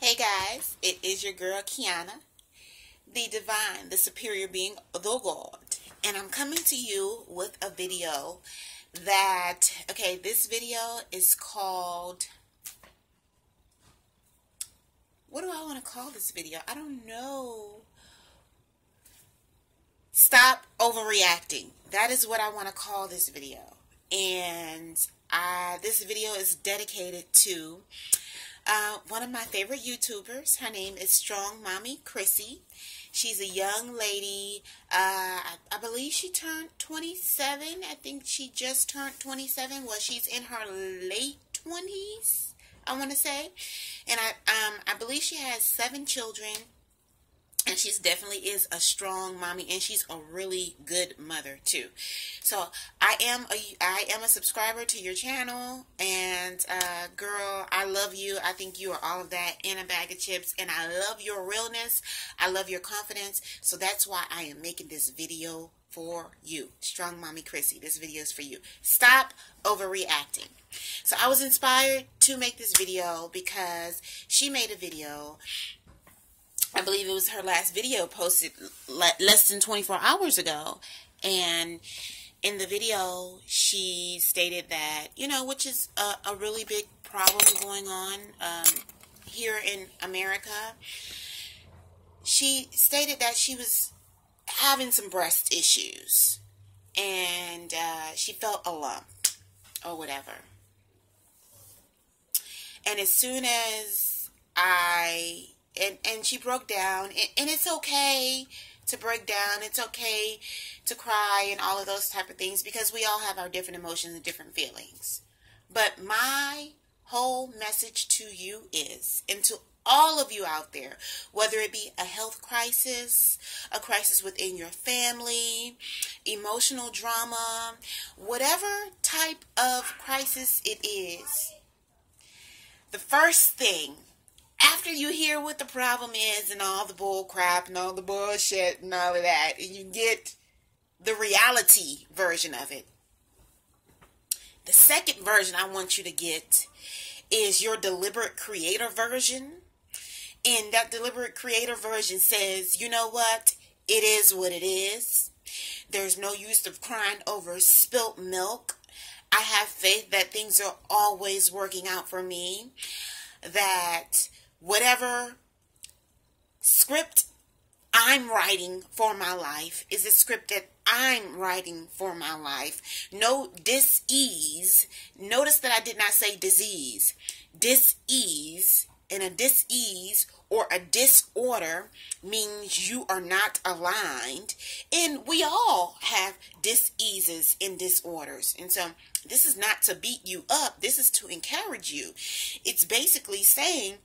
Hey guys, it is your girl Kiana, the divine, the superior being, the God. And I'm coming to you with a video this video is called, what do I want to call this video? I don't know. Stop overreacting. That is what I want to call this video. And this video is dedicated to one of my favorite YouTubers. Her name is Strongmommy, Chrissy. She's a young lady. I believe she turned 27. I think she just turned 27. Well, she's in her late 20s, I want to say. And I believe she has 7 children. And she's definitely is a strong mommy, and she's a really good mother too. So I am a subscriber to your channel, and girl, I love you. I think you are all of that in a bag of chips, and I love your realness. I love your confidence. So that's why I am making this video for you. Strongmommy Chrissy, this video is for you. Stop overreacting. So I was inspired to make this video because she made a video. I believe it was her last video posted less than 24 hours ago. And in the video, she stated that, which is a really big problem going on here in America. She stated that she was having some breast issues. And she felt a lump or whatever. And as soon as And she broke down, and it's okay to break down, it's okay to cry and all of those type of things, because we all have our different emotions and different feelings. But my whole message to you is, and to all of you out there, whether it be a health crisis, a crisis within your family, emotional drama, whatever type of crisis it is, the first thing, after you hear what the problem is and all the bull crap and all the bullshit and all of that, and you get the reality version of it, the second version I want you to get is your deliberate creator version. And that deliberate creator version says, you know what? It is what it is. There's no use of crying over spilt milk. I have faith that things are always working out for me. That whatever script I'm writing for my life is a script that I'm writing for my life. No dis-ease. Notice that I did not say disease. Dis-ease. And a dis-ease or a disorder means you are not aligned. And we all have dis-eases and disorders. And so this is not to beat you up. This is to encourage you. It's basically saying,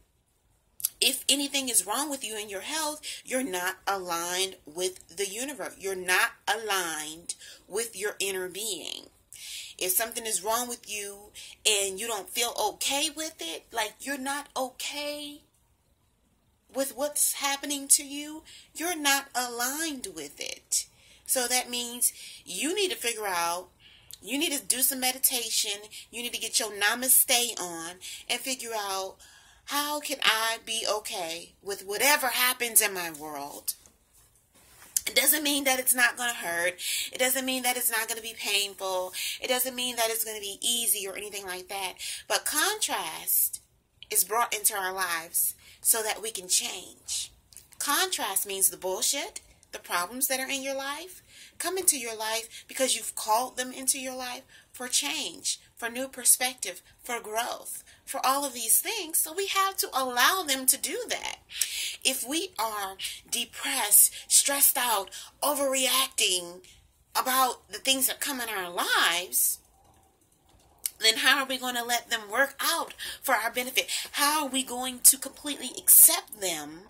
if anything is wrong with you in your health, you're not aligned with the universe. You're not aligned with your inner being. If something is wrong with you and you don't feel okay with it, like you're not okay with what's happening to you, you're not aligned with it. So that means you need to figure out, you need to do some meditation, you need to get your namaste on and figure out, how can I be okay with whatever happens in my world? It doesn't mean that it's not going to hurt. It doesn't mean that it's not going to be painful. It doesn't mean that it's going to be easy or anything like that. But contrast is brought into our lives so that we can change. Contrast means the bullshit, the problems that are in your life, come into your life because you've called them into your life for change, for new perspective, for growth, for all of these things. So we have to allow them to do that. If we are depressed, stressed out, overreacting about the things that come in our lives, then how are we going to let them work out for our benefit? How are we going to completely accept them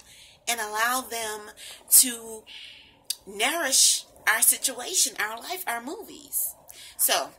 and allow them to nourish our situation, our life, our movies? So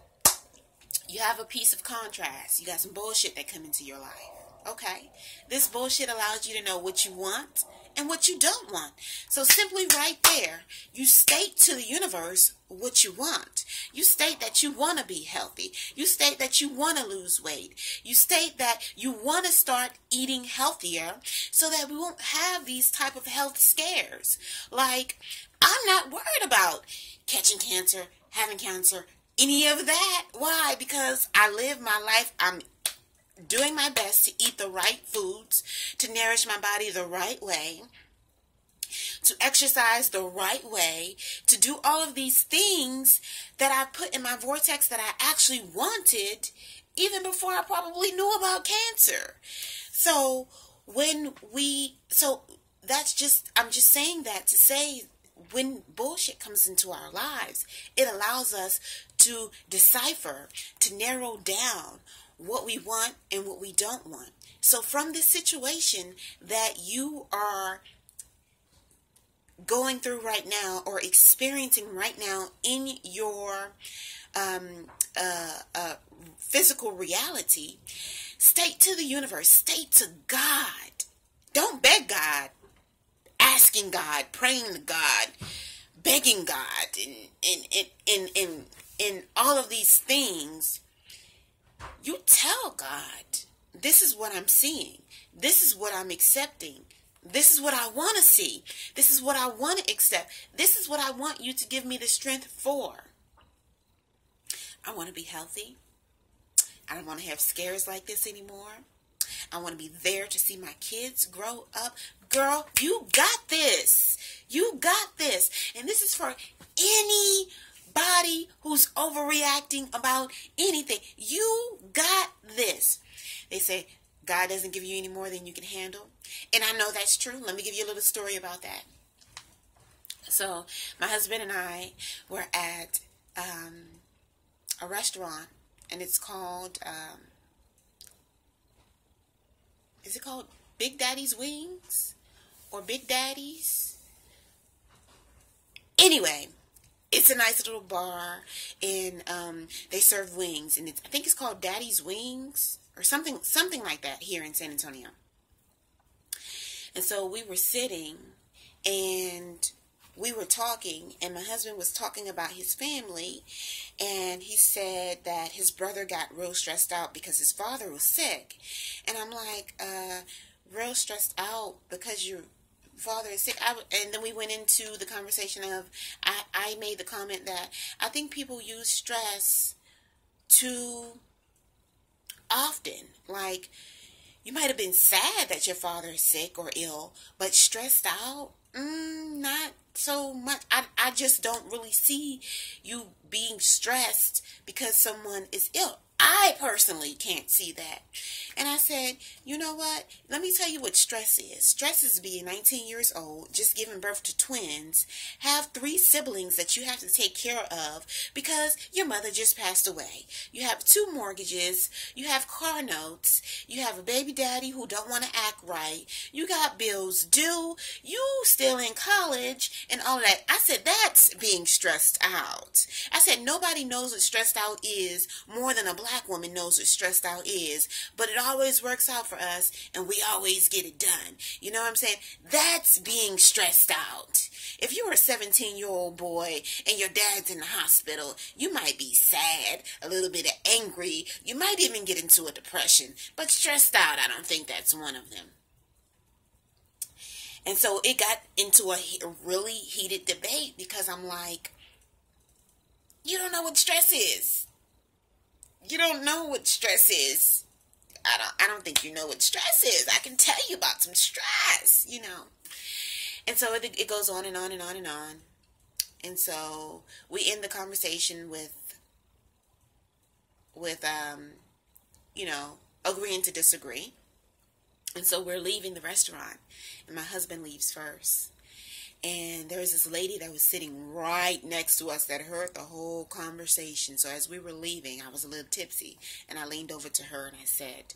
you have a piece of contrast. You got some bullshit that come into your life. Okay? This bullshit allows you to know what you want and what you don't want. So simply right there, you state to the universe what you want. You state that you want to be healthy. You state that you want to lose weight. You state that you want to start eating healthier so that we won't have these type of health scares. Like, I'm not worried about catching cancer, having cancer, any of that. Why? Because I live my life. I'm doing my best to eat the right foods, to nourish my body the right way, to exercise the right way, to do all of these things that I put in my vortex that I actually wanted even before I probably knew about cancer. So I'm just saying that to say, when bullshit comes into our lives, it allows us to decipher, to narrow down what we want and what we don't want. So from this situation that you are going through right now or experiencing right now in your physical reality, state to the universe, state to God. Don't beg God, asking God, praying to God, begging God, and all of these things. You tell God, this is what I'm seeing. This is what I'm accepting. This is what I want to see. This is what I want to accept. This is what I want you to give me the strength for. I want to be healthy. I don't want to have scares like this anymore. I want to be there to see my kids grow up. Girl, you got this. You got this. And this is for anybody who's overreacting about anything. You got this. They say God doesn't give you any more than you can handle. And I know that's true. Let me give you a little story about that. So my husband and I were at a restaurant, and it's called, is it called Big Daddy's Wings or Big Daddy's? Anyway, it's a nice little bar, and they serve wings, and I think it's called Daddy's Wings or something like that here in San Antonio. And so we were sitting, and we were talking, and my husband was talking about his family, and he said that his brother got real stressed out because his father was sick. And I'm like, real stressed out because your father is sick? And then we went into the conversation of, I made the comment that I think people use stress too often. Like, you might have been sad that your father is sick or ill, but stressed out? Not so much. I just don't really see you being stressed because someone is ill. I personally can't see that. And I said, you know what? Let me tell you what stress is. Stress is being 19 years old, just giving birth to twins, have 3 siblings that you have to take care of because your mother just passed away. You have 2 mortgages. You have car notes. You have a baby daddy who don't want to act right. You got bills due. You still in college and all that. I said, that's being stressed out. I said, nobody knows what stressed out is more than a black woman knows what stressed out is, but it always works out for us and we always get it done. You know what I'm saying? That's being stressed out. If you're a 17-year-old boy and your dad's in the hospital, you might be sad, a little bit angry, you might even get into a depression, but stressed out, I don't think that's one of them. And so it got into a really heated debate because I'm like, you don't know what stress is. You don't know what stress is. I don't think you know what stress is. I can tell you about some stress, you know. And so it goes on and on and on and on. And so we end the conversation with you know, agreeing to disagree. And so we're leaving the restaurant, and my husband leaves first. And there was this lady that was sitting right next to us that heard the whole conversation. So as we were leaving, I was a little tipsy, and I leaned over to her and I said,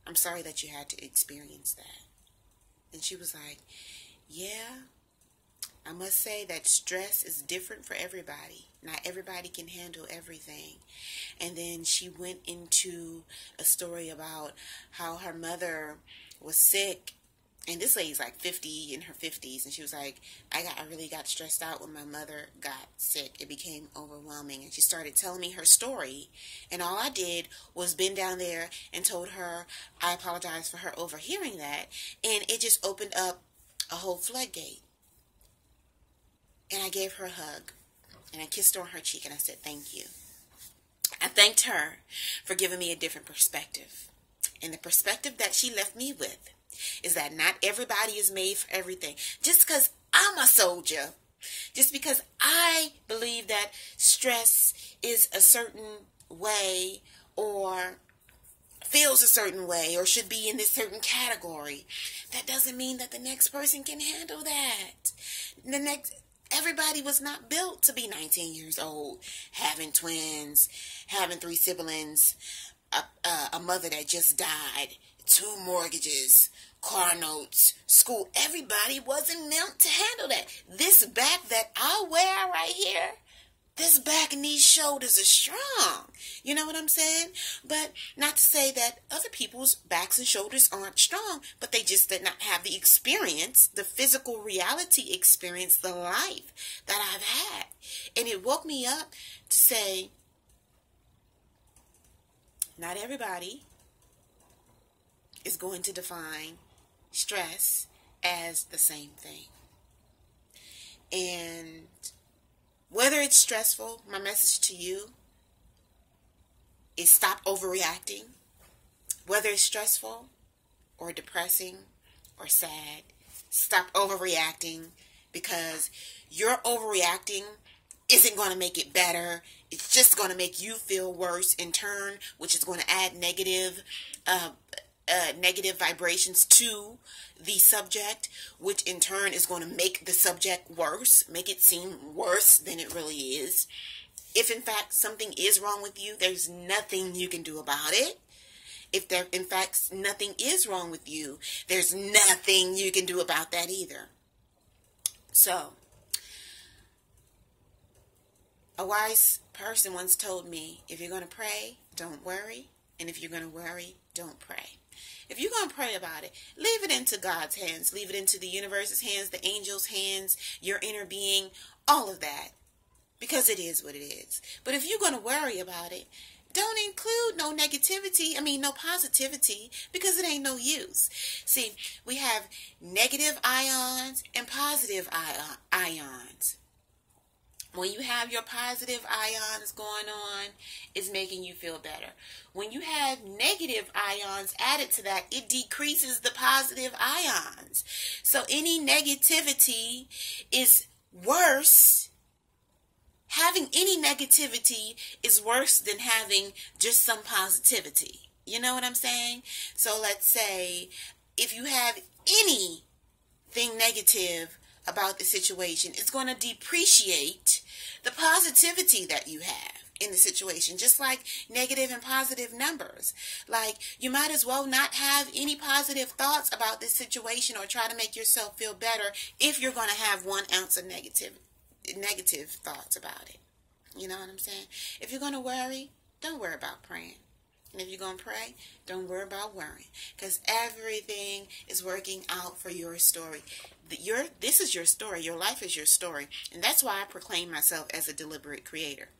I'm sorry that you had to experience that. And she was like, yeah, I must say that stress is different for everybody. Not everybody can handle everything. And then she went into a story about how her mother was sick. And this lady's like 50, in her 50s, and she was like, I really got stressed out when my mother got sick. It became overwhelming. And she started telling me her story, and all I did was bend down there and told her I apologized for her overhearing that, and it just opened up a whole floodgate. And I gave her a hug, and I kissed her on her cheek, and I said, thank you. I thanked her for giving me a different perspective. And the perspective that she left me with is that not everybody is made for everything. Just because I'm a soldier, just because I believe that stress is a certain way or feels a certain way or should be in this certain category, that doesn't mean that the next person can handle that. Everybody was not built to be 19 years old, having twins, having 3 siblings, a mother that just died, 2 mortgages, car notes, school. Everybody wasn't meant to handle that. This back that I wear right here, this back and these shoulders are strong. You know what I'm saying? But not to say that other people's backs and shoulders aren't strong, but they just did not have the experience, the physical reality experience, the life that I've had. And it woke me up to say, not everybody is going to define stress as the same thing. And whether it's stressful, my message to you is stop overreacting. Whether it's stressful or depressing or sad, stop overreacting, because your overreacting isn't going to make it better. It's just going to make you feel worse in turn, which is going to add negative vibrations to the subject, which in turn is going to make the subject worse, make it seem worse than it really is. If in fact something is wrong with you, there's nothing you can do about it. If there in fact nothing is wrong with you, there's nothing you can do about that either. So, a wise person once told me, if you're going to pray, don't worry. And if you're going to worry, don't pray. If you're going to pray about it, leave it into God's hands. Leave it into the universe's hands, the angels' hands, your inner being, all of that. Because it is what it is. But if you're going to worry about it, don't include no positivity, because it ain't no use. See, we have negative ions and positive ions. When you have your positive ions going on, it's making you feel better. When you have negative ions added to that, it decreases the positive ions. So any negativity is worse. Having any negativity is worse than having just some positivity. You know what I'm saying? So let's say if you have anything negative about the situation, it's going to depreciate the positivity that you have in the situation, just like negative and positive numbers. Like, you might as well not have any positive thoughts about this situation or try to make yourself feel better if you're going to have 1 ounce of negative thoughts about it. You know what I'm saying? If you're going to worry, don't worry about praying. And if you're going to pray, don't worry about worrying, because everything is working out for your story. This is your story. Your life is your story. And that's why I proclaim myself as a deliberate creator,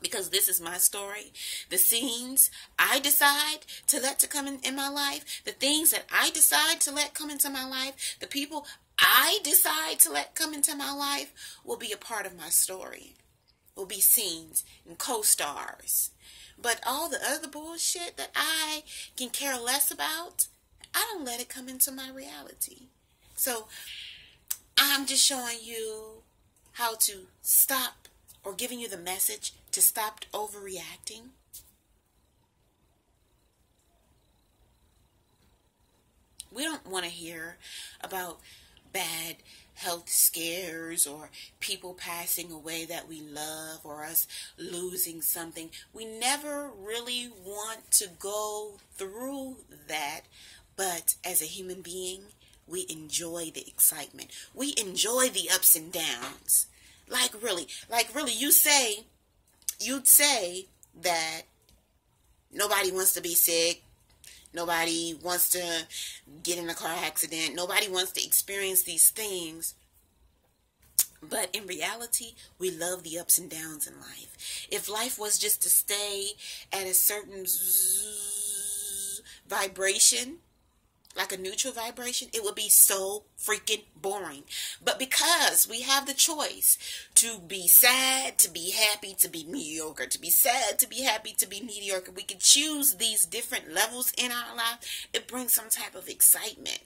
because this is my story. The scenes I decide to let to come in my life, the things that I decide to let come into my life, the people I decide to let come into my life will be a part of my story, will be scenes and co-stars. But all the other bullshit that I can care less about, I don't let it come into my reality. So I'm just showing you how to stop, or giving you the message to stop overreacting. We don't want to hear about bad health scares or people passing away that we love or us losing something. We never really want to go through that, but as a human being, we enjoy the excitement. We enjoy the ups and downs. Like really, you'd say that nobody wants to be sick. Nobody wants to get in a car accident. Nobody wants to experience these things. But in reality, we love the ups and downs in life. If life was just to stay at a certain vibration, like a neutral vibration, it would be so freaking boring. But because we have the choice to be sad, to be happy, to be mediocre, to be sad, to be happy, to be mediocre, we can choose these different levels in our life. It brings some type of excitement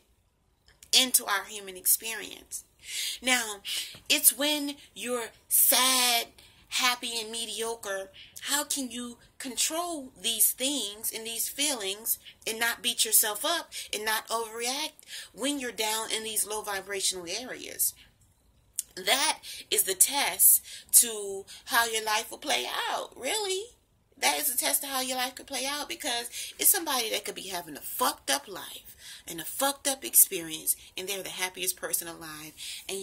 into our human experience. Now, it's when you're sad, happy, and mediocre, how can you control these things and these feelings and not beat yourself up and not overreact when you're down in these low vibrational areas? That is the test to how your life will play out, really. That is a test of how your life could play out, because it's somebody that could be having a fucked up life and a fucked up experience, and they're the happiest person alive. And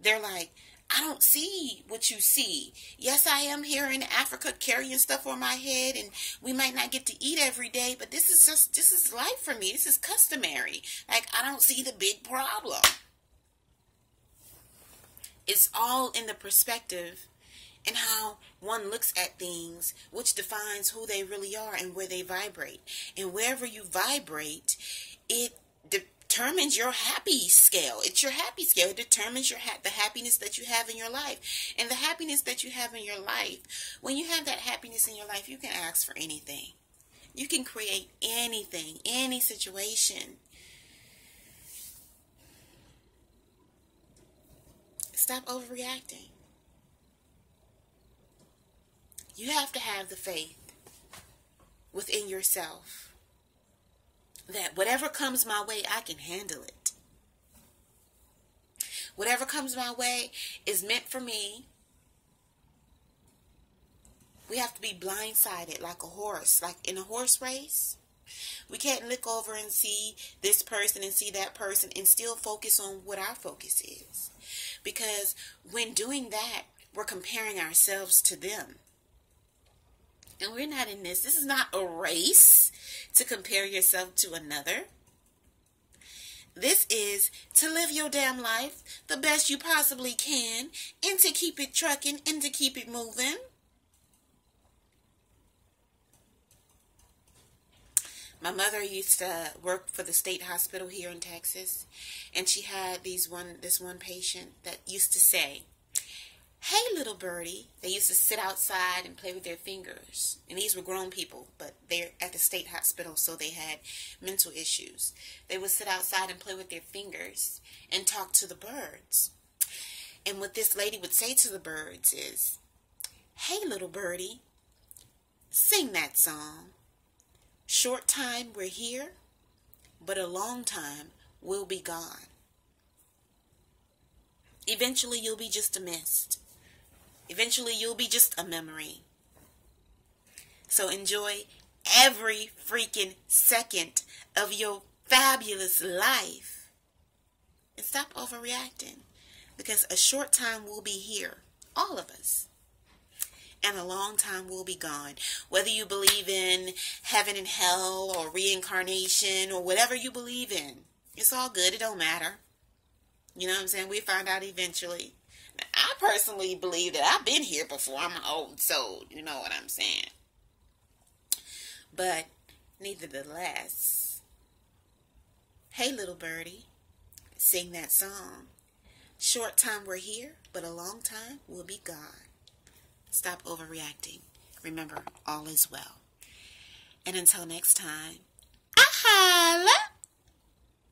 they're like, I don't see what you see. Yes, I am here in Africa carrying stuff on my head, and we might not get to eat every day, but this is life for me. This is customary. Like, I don't see the big problem. It's all in the perspective and how one looks at things, which defines who they really are and where they vibrate. And wherever you vibrate, it determines your happy scale. It's your happy scale. It determines the happiness that you have in your life. And the happiness that you have in your life, when you have that happiness in your life, you can ask for anything. You can create anything, any situation. Stop overreacting. You have to have the faith within yourself that whatever comes my way, I can handle it. Whatever comes my way is meant for me. We have to be blindsided like a horse, like in a horse race. We can't look over and see this person and see that person and still focus on what our focus is. Because when doing that, we're comparing ourselves to them. And we're not in this. This is not a race to compare yourself to another. This is to live your damn life the best you possibly can, and to keep it trucking and to keep it moving. My mother used to work for the state hospital here in Texas, and she had this one patient that used to say, "Hey, little birdie." They used to sit outside and play with their fingers. And these were grown people, but they're at the state hospital, so they had mental issues. They would sit outside and play with their fingers and talk to the birds. And what this lady would say to the birds is, "Hey, little birdie, sing that song. Short time we're here, but a long time we'll be gone. Eventually you'll be just a mist. Eventually you'll be just a memory. So enjoy every freaking second of your fabulous life. And stop overreacting. Because a short time will be here. All of us. And a long time will be gone. Whether you believe in heaven and hell or reincarnation or whatever you believe in. It's all good. It don't matter. You know what I'm saying? We find out eventually. I personally believe that I've been here before. I'm an old soul. You know what I'm saying? But nevertheless, hey, little birdie, sing that song. Short time we're here, but a long time we'll be gone. Stop overreacting. Remember, all is well. And until next time, holla!